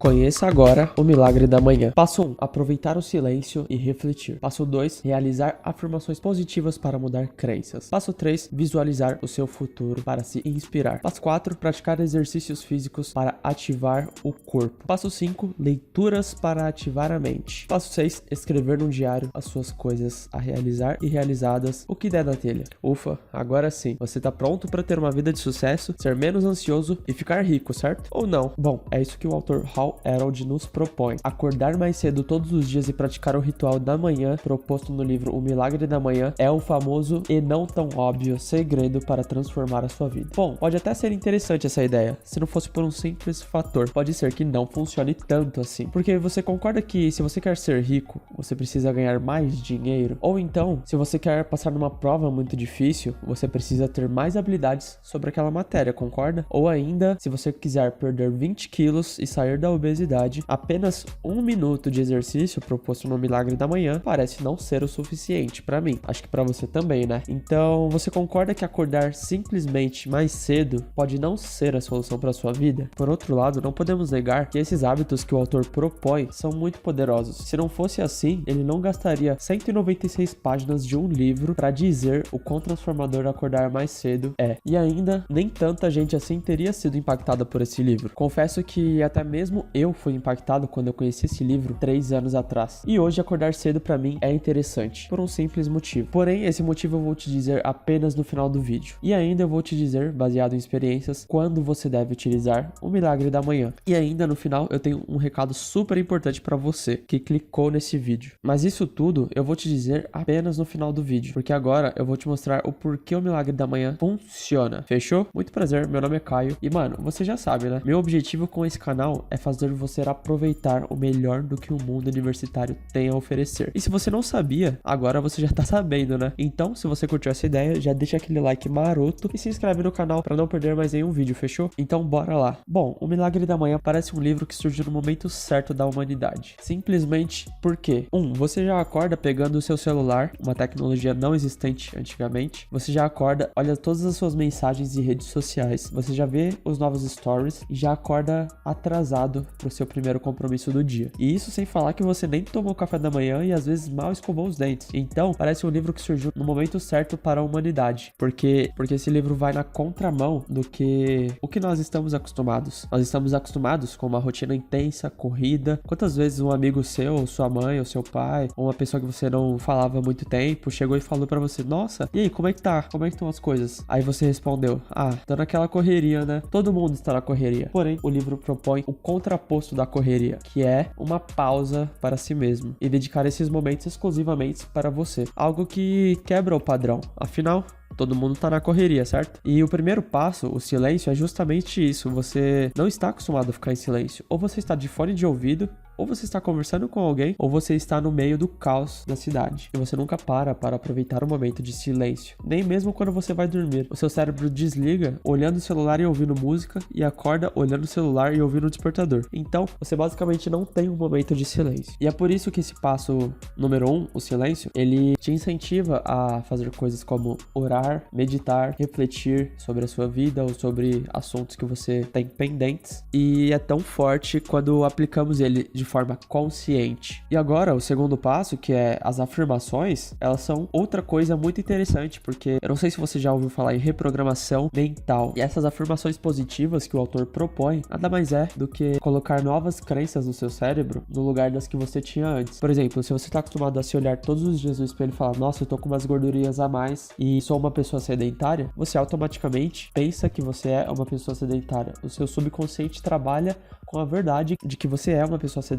Conheça agora o milagre da manhã. Passo 1. Aproveitar o silêncio e refletir. Passo 2. Realizar afirmações positivas para mudar crenças. Passo 3. Visualizar o seu futuro para se inspirar. Passo 4. Praticar exercícios físicos para ativar o corpo. Passo 5. Leituras para ativar a mente. Passo 6. Escrever num diário as suas coisas a realizar e realizadas, o que der na telha. Ufa, agora sim. Você tá pronto para ter uma vida de sucesso, ser menos ansioso e ficar rico, certo? Ou não? Bom, é isso que o autor Hal Herold nos propõe. Acordar mais cedo todos os dias e praticar o ritual da manhã, proposto no livro O Milagre da Manhã, é o famoso e não tão óbvio segredo para transformar a sua vida. Bom, pode até ser interessante essa ideia, se não fosse por um simples fator. Pode ser que não funcione tanto assim. Porque você concorda que se você quer ser rico, você precisa ganhar mais dinheiro? Ou então, se você quer passar numa prova muito difícil, você precisa ter mais habilidades sobre aquela matéria, concorda? Ou ainda, se você quiser perder 20 quilos e sair da obesidade, apenas 1 minuto de exercício proposto no Milagre da Manhã parece não ser o suficiente pra mim. Acho que pra você também, né? Então, você concorda que acordar simplesmente mais cedo pode não ser a solução pra sua vida? Por outro lado, não podemos negar que esses hábitos que o autor propõe são muito poderosos. Se não fosse assim, ele não gastaria 196 páginas de um livro pra dizer o quão transformador acordar mais cedo é. E ainda, nem tanta gente assim teria sido impactada por esse livro. Confesso que até mesmo eu fui impactado quando eu conheci esse livro 3 anos atrás. E hoje acordar cedo pra mim é interessante, por um simples motivo. Porém, esse motivo eu vou te dizer apenas no final do vídeo. E ainda eu vou te dizer, baseado em experiências, quando você deve utilizar o Milagre da Manhã. E ainda no final eu tenho um recado super importante pra você que clicou nesse vídeo. Mas isso tudo eu vou te dizer apenas no final do vídeo, porque agora eu vou te mostrar o porquê o Milagre da Manhã funciona. Fechou? Muito prazer, meu nome é Caio. E mano, você já sabe, né? Meu objetivo com esse canal é fazer você aproveitar o melhor do que o mundo universitário tem a oferecer. E se você não sabia, agora você já tá sabendo, né? Então, se você curtiu essa ideia, já deixa aquele like maroto e se inscreve no canal para não perder mais nenhum vídeo, fechou? Então, bora lá. Bom, O Milagre da Manhã parece um livro que surgiu no momento certo da humanidade. Simplesmente porque, você já acorda pegando o seu celular, uma tecnologia não existente antigamente. Você já acorda, olha todas as suas mensagens e redes sociais. Você já vê os novos stories e já acorda atrasado pro seu primeiro compromisso do dia. E isso sem falar que você nem tomou café da manhã e às vezes mal escovou os dentes. Então, parece um livro que surgiu no momento certo para a humanidade. Porque esse livro vai na contramão do que o que nós estamos acostumados. Nós estamos acostumados com uma rotina intensa, corrida. Quantas vezes um amigo seu, ou sua mãe, ou seu pai, ou uma pessoa que você não falava há muito tempo, chegou e falou pra você: "Nossa, e aí, como é que tá? Como é que estão as coisas?" Aí você respondeu: "Ah, tô naquela correria, né?" Todo mundo está na correria. Porém, o livro propõe o contraposto da correria, que é uma pausa para si mesmo e dedicar esses momentos exclusivamente para você. Algo que quebra o padrão. Afinal, todo mundo tá na correria, certo? E o primeiro passo, o silêncio, é justamente isso. Você não está acostumado a ficar em silêncio. Ou você está de fone de ouvido, ou você está conversando com alguém, ou você está no meio do caos da cidade. E você nunca para aproveitar o momento de silêncio. Nem mesmo quando você vai dormir. O seu cérebro desliga olhando o celular e ouvindo música e acorda olhando o celular e ouvindo o despertador. Então, você basicamente não tem um momento de silêncio. E é por isso que esse passo número 1, o silêncio, ele te incentiva a fazer coisas como orar, meditar, refletir sobre a sua vida ou sobre assuntos que você tem pendentes. E é tão forte quando aplicamos ele de forma consciente. E agora, o segundo passo, que é as afirmações, elas são outra coisa muito interessante, porque eu não sei se você já ouviu falar em reprogramação mental. E essas afirmações positivas que o autor propõe, nada mais é do que colocar novas crenças no seu cérebro no lugar das que você tinha antes. Por exemplo, se você está acostumado a se olhar todos os dias no espelho e falar: "Nossa, eu tô com umas gordurinhas a mais e sou uma pessoa sedentária", você automaticamente pensa que você é uma pessoa sedentária. O seu subconsciente trabalha com a verdade de que você é uma pessoa sedentária.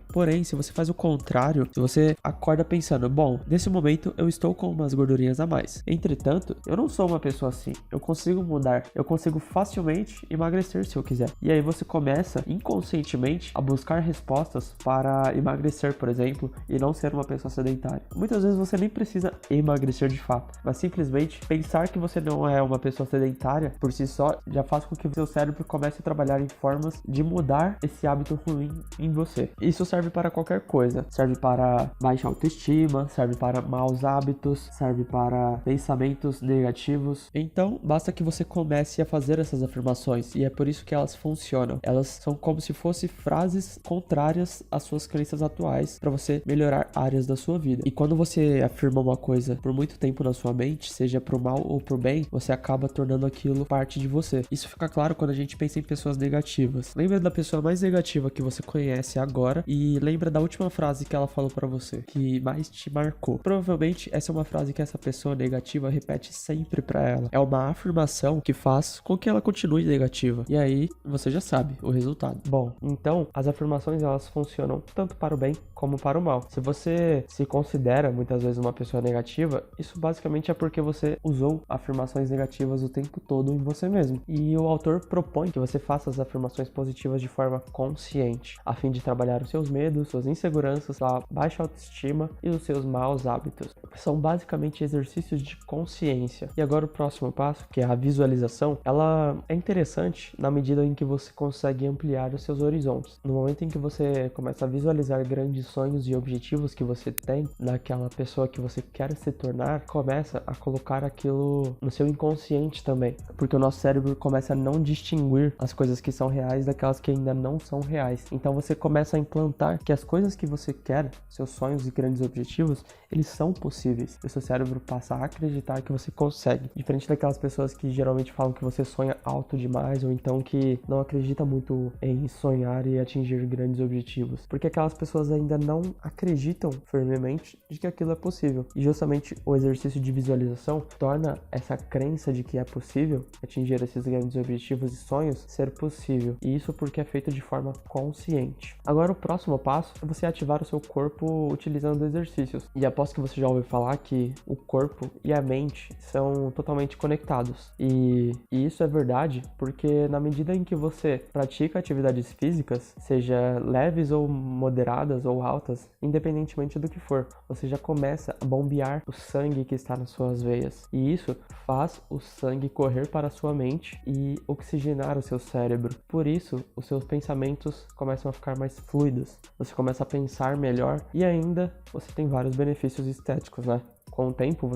Porém, se você faz o contrário, se você acorda pensando: "Bom, nesse momento eu estou com umas gordurinhas a mais. Entretanto, eu não sou uma pessoa assim. Eu consigo mudar. Eu consigo facilmente emagrecer se eu quiser." E aí você começa inconscientemente a buscar respostas para emagrecer, por exemplo, e não ser uma pessoa sedentária. Muitas vezes você nem precisa emagrecer de fato, mas simplesmente pensar que você não é uma pessoa sedentária por si só já faz com que o seu cérebro comece a trabalhar em formas de mudar mudar esse hábito ruim em você. Isso serve para qualquer coisa. Serve para baixa autoestima, serve para maus hábitos, serve para pensamentos negativos. Então, basta que você comece a fazer essas afirmações, e é por isso que elas funcionam. Elas são como se fossem frases contrárias às suas crenças atuais para você melhorar áreas da sua vida. E quando você afirma uma coisa por muito tempo na sua mente, seja pro mal ou pro bem, você acaba tornando aquilo parte de você. Isso fica claro quando a gente pensa em pessoas negativas. Lembra da pessoa mais negativa que você conhece agora e lembra da última frase que ela falou pra você, que mais te marcou. Provavelmente essa é uma frase que essa pessoa negativa repete sempre pra ela. É uma afirmação que faz com que ela continue negativa. E aí, você já sabe o resultado. Bom, então, as afirmações elas funcionam tanto para o bem como para o mal. Se você se considera muitas vezes uma pessoa negativa, isso basicamente é porque você usou afirmações negativas o tempo todo em você mesmo. E o autor propõe que você faça as afirmações positivas de forma consciente, a fim de trabalhar os seus medos, suas inseguranças, sua baixa autoestima e os seus maus hábitos. São basicamente exercícios de consciência. E agora o próximo passo, que é a visualização, ela é interessante na medida em que você consegue ampliar os seus horizontes. No momento em que você começa a visualizar grandes sonhos e objetivos que você tem naquela pessoa que você quer se tornar, começa a colocar aquilo no seu inconsciente também, porque o nosso cérebro começa a não distinguir as coisas que são reais daquelas que ainda não são reais. Então você começa a implantar que as coisas que você quer, seus sonhos e grandes objetivos, eles são possíveis. O seu cérebro passa a acreditar que você consegue, diferente daquelas pessoas que geralmente falam que você sonha alto demais, ou então que não acredita muito em sonhar e atingir grandes objetivos, porque aquelas pessoas ainda não acreditam firmemente de que aquilo é possível. E justamente o exercício de visualização torna essa crença de que é possível atingir esses grandes objetivos e sonhos ser possível. E isso porque é feito de forma consciente. Agora o próximo passo é você ativar o seu corpo utilizando exercícios. E aposto que você já ouviu falar que o corpo e a mente são totalmente conectados. E isso é verdade porque na medida em que você pratica atividades físicas, seja leves ou moderadas ou altas, independentemente do que for, você já começa a bombear o sangue que está nas suas veias. E isso faz o sangue correr para a sua mente e oxigenar o seu cérebro. Por isso, os seus pensamentos começam a ficar mais fluidos. Você começa a pensar melhor e ainda você tem vários benefícios estéticos, né? Com o tempo,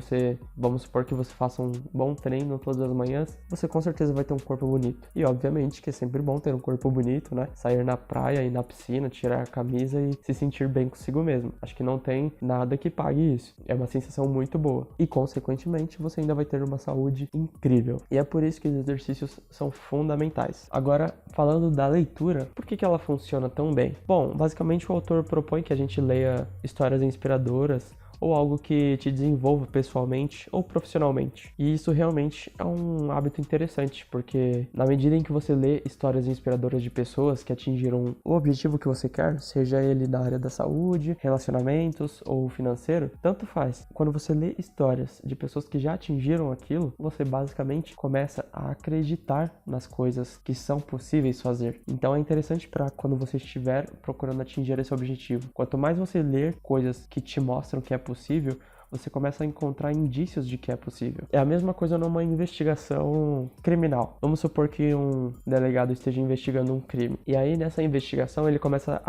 vamos supor que você faça um bom treino todas as manhãs, você com certeza vai ter um corpo bonito. E obviamente que é sempre bom ter um corpo bonito, né? Sair na praia e na piscina, tirar a camisa e se sentir bem consigo mesmo. Acho que não tem nada que pague isso. É uma sensação muito boa. E consequentemente, você ainda vai ter uma saúde incrível. E é por isso que os exercícios são fundamentais. Agora, falando da leitura, por que ela funciona tão bem? Bom, basicamente o autor propõe que a gente leia histórias inspiradoras, ou algo que te desenvolva pessoalmente ou profissionalmente. E isso realmente é um hábito interessante, porque na medida em que você lê histórias inspiradoras de pessoas que atingiram o objetivo que você quer, seja ele na área da saúde, relacionamentos ou financeiro, tanto faz. Quando você lê histórias de pessoas que já atingiram aquilo, você basicamente começa a acreditar nas coisas que são possíveis fazer. Então é interessante para quando você estiver procurando atingir esse objetivo. Quanto mais você ler coisas que te mostram que é possível, você começa a encontrar indícios de que é possível. É a mesma coisa numa investigação criminal. Vamos supor que um delegado esteja investigando um crime. E aí, nessa investigação, ele começa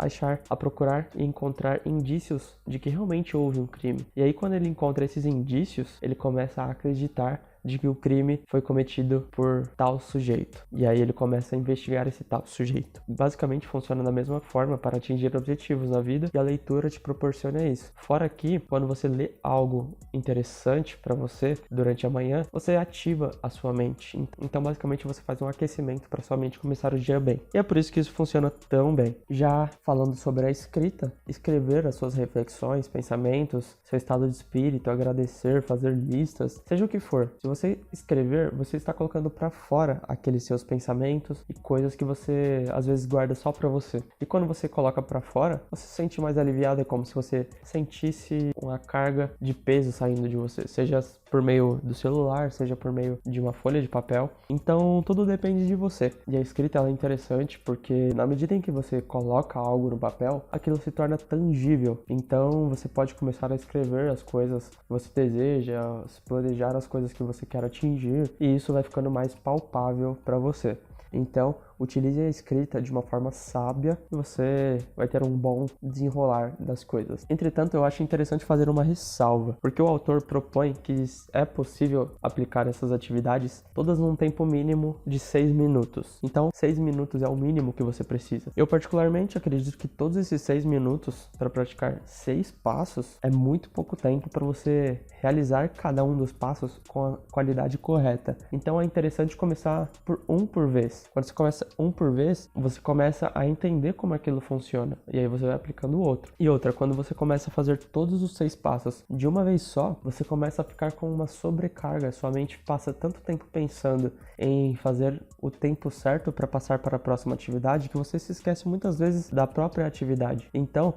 a procurar e encontrar indícios de que realmente houve um crime. E aí, quando ele encontra esses indícios, ele começa a acreditar de que o crime foi cometido por tal sujeito. E aí ele começa a investigar esse tal sujeito. Basicamente funciona da mesma forma para atingir objetivos na vida, e a leitura te proporciona isso. Fora que, quando você lê algo interessante para você durante a manhã, você ativa a sua mente. Então basicamente você faz um aquecimento para sua mente começar o dia bem. E é por isso que isso funciona tão bem. Já falando sobre a escrita, escrever as suas reflexões, pensamentos, seu estado de espírito, agradecer, fazer listas, seja o que for. Se você escrever, você está colocando para fora aqueles seus pensamentos e coisas que você às vezes guarda só para você. E quando você coloca para fora, você se sente mais aliviado, é como se você sentisse uma carga de peso saindo de você, seja por meio do celular, seja por meio de uma folha de papel. Então tudo depende de você. E a escrita ela é interessante porque na medida em que você coloca algo no papel, aquilo se torna tangível. Então você pode começar a escrever as coisas que você deseja, planejar as coisas que você quer atingir, e isso vai ficando mais palpável para você. Então, utilize a escrita de uma forma sábia e você vai ter um bom desenrolar das coisas. Entretanto, eu acho interessante fazer uma ressalva, porque o autor propõe que é possível aplicar essas atividades todas num tempo mínimo de 6 minutos. Então, 6 minutos é o mínimo que você precisa. Eu particularmente acredito que todos esses 6 minutos para praticar 6 passos é muito pouco tempo para você realizar cada um dos passos com a qualidade correta. Então é interessante começar por vez. Quando você começa um por vez, você começa a entender como aquilo funciona. E aí você vai aplicando o outro. E outra, quando você começa a fazer todos os 6 passos de uma vez só, você começa a ficar com uma sobrecarga. Sua mente passa tanto tempo pensando em fazer o tempo certo para passar para a próxima atividade que você se esquece muitas vezes da própria atividade. Então,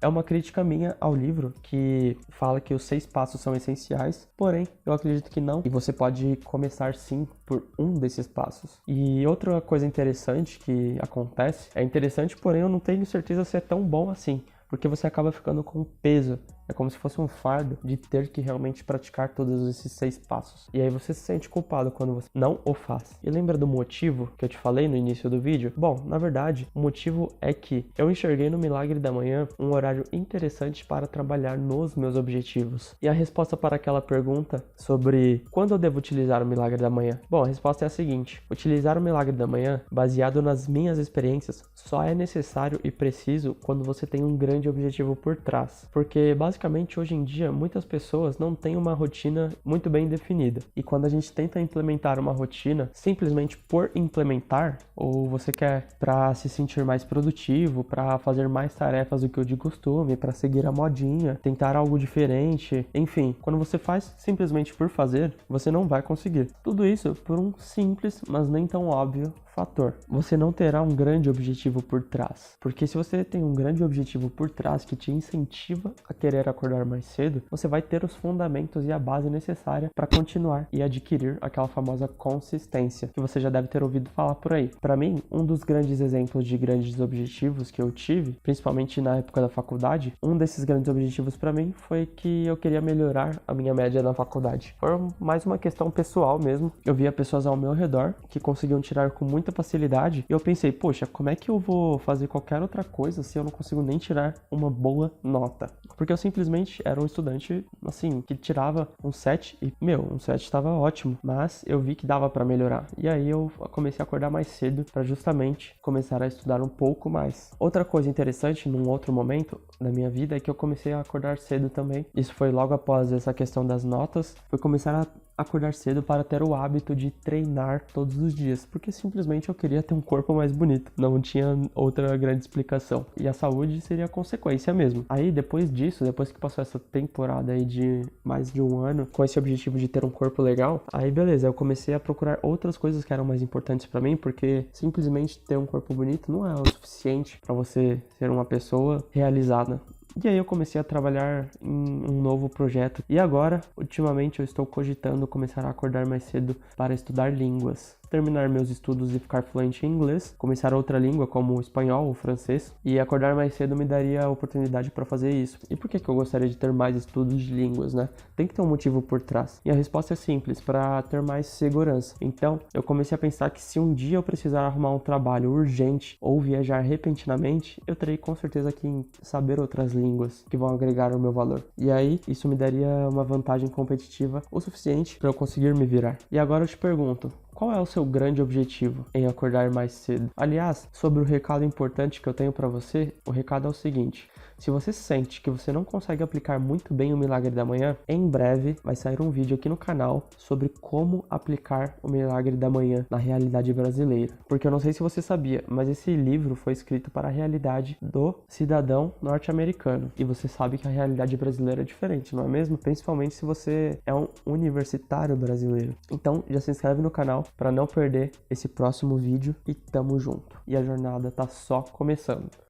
é uma crítica minha ao livro que fala que os 6 passos são essenciais, porém eu acredito que não, e você pode começar sim por um desses passos. E outra coisa interessante que acontece, é interessante, porém eu não tenho certeza se é tão bom assim, porque você acaba ficando com peso. É como se fosse um fardo de ter que realmente praticar todos esses 6 passos. E aí você se sente culpado quando você não o faz. E lembra do motivo que eu te falei no início do vídeo? Bom, na verdade, o motivo é que eu enxerguei no Milagre da Manhã um horário interessante para trabalhar nos meus objetivos. E a resposta para aquela pergunta sobre quando eu devo utilizar o Milagre da Manhã? Bom, a resposta é a seguinte: utilizar o Milagre da Manhã, baseado nas minhas experiências, só é necessário e preciso quando você tem um grande objetivo por trás. Porque basicamente hoje em dia muitas pessoas não têm uma rotina muito bem definida. E quando a gente tenta implementar uma rotina simplesmente por implementar, ou você quer para se sentir mais produtivo, para fazer mais tarefas do que o de costume, para seguir a modinha, tentar algo diferente, enfim, quando você faz simplesmente por fazer, você não vai conseguir. Tudo isso por um simples, mas nem tão óbvio fator: você não terá um grande objetivo por trás. Porque se você tem um grande objetivo por trás que te incentiva a querer acordar mais cedo, você vai ter os fundamentos e a base necessária para continuar e adquirir aquela famosa consistência que você já deve ter ouvido falar por aí. Para mim, um dos grandes exemplos de grandes objetivos que eu tive, principalmente na época da faculdade, um desses grandes objetivos para mim foi que eu queria melhorar a minha média na faculdade. Foi mais uma questão pessoal mesmo. Eu via pessoas ao meu redor que conseguiam tirar com muita facilidade e eu pensei, poxa, como é que eu vou fazer qualquer outra coisa se eu não consigo nem tirar uma boa nota? Porque eu simplesmente era um estudante, assim, que tirava um 7 e, um 7 estava ótimo, mas eu vi que dava para melhorar. E aí eu comecei a acordar mais cedo para justamente começar a estudar um pouco mais. Outra coisa interessante, num outro momento da minha vida, é que eu comecei a acordar cedo também. Isso foi logo após essa questão das notas, foi começar a acordar cedo para ter o hábito de treinar todos os dias, porque simplesmente eu queria ter um corpo mais bonito, não tinha outra grande explicação, e a saúde seria a consequência mesmo. Aí depois disso, depois que passou essa temporada aí de mais de um ano com esse objetivo de ter um corpo legal, aí beleza, eu comecei a procurar outras coisas que eram mais importantes para mim, porque simplesmente ter um corpo bonito não é o suficiente para você ser uma pessoa realizada. E aí eu comecei a trabalhar em um novo projeto. E agora, ultimamente, eu estou cogitando começar a acordar mais cedo para estudar línguas. Terminar meus estudos e ficar fluente em inglês, começar outra língua como o espanhol ou francês, e acordar mais cedo me daria a oportunidade para fazer isso. E por que eu gostaria de ter mais estudos de línguas, né? Tem que ter um motivo por trás. E a resposta é simples: para ter mais segurança. Então, eu comecei a pensar que se um dia eu precisar arrumar um trabalho urgente ou viajar repentinamente, eu terei com certeza que saber outras línguas que vão agregar o meu valor. E aí, isso me daria uma vantagem competitiva o suficiente para eu conseguir me virar. E agora eu te pergunto: qual é o seu grande objetivo em acordar mais cedo? Aliás, sobre o recado importante que eu tenho para você, o recado é o seguinte: se você sente que você não consegue aplicar muito bem o Milagre da Manhã, em breve vai sair um vídeo aqui no canal sobre como aplicar o Milagre da Manhã na realidade brasileira. Porque eu não sei se você sabia, mas esse livro foi escrito para a realidade do cidadão norte-americano. E você sabe que a realidade brasileira é diferente, não é mesmo? Principalmente se você é um universitário brasileiro. Então, já se inscreve no canal para não perder esse próximo vídeo e tamo junto. E a jornada tá só começando.